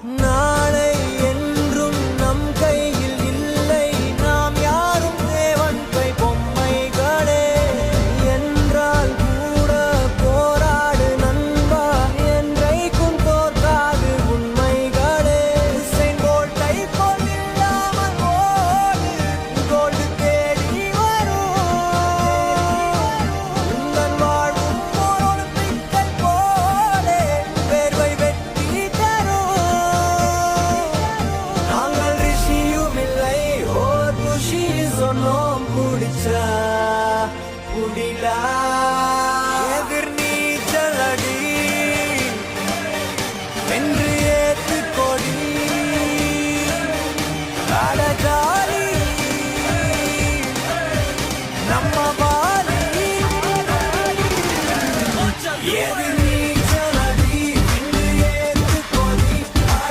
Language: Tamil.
நாளை என்றும் நம் கையில் இல்லை, நாம் யாரும் தேவன் கை பொம்மைகளே. என்றால் கூட போராடு நண்பா, என்றைக்கும் தோற்காது உண்மைகளே. செங்கோட்டை போல் இல்லாமல் ஓடு, கோல்டு தேடி வரும். உந்தன் வாழ்வும் ஓர் ஒலிம்பிக்கை போலே, வேர்வை வெற்றி தரும். நாங்கள் ரிஷியும் இல்லை, ஓர் ருஷி சொன்னோம், குடிச்சா குடிலா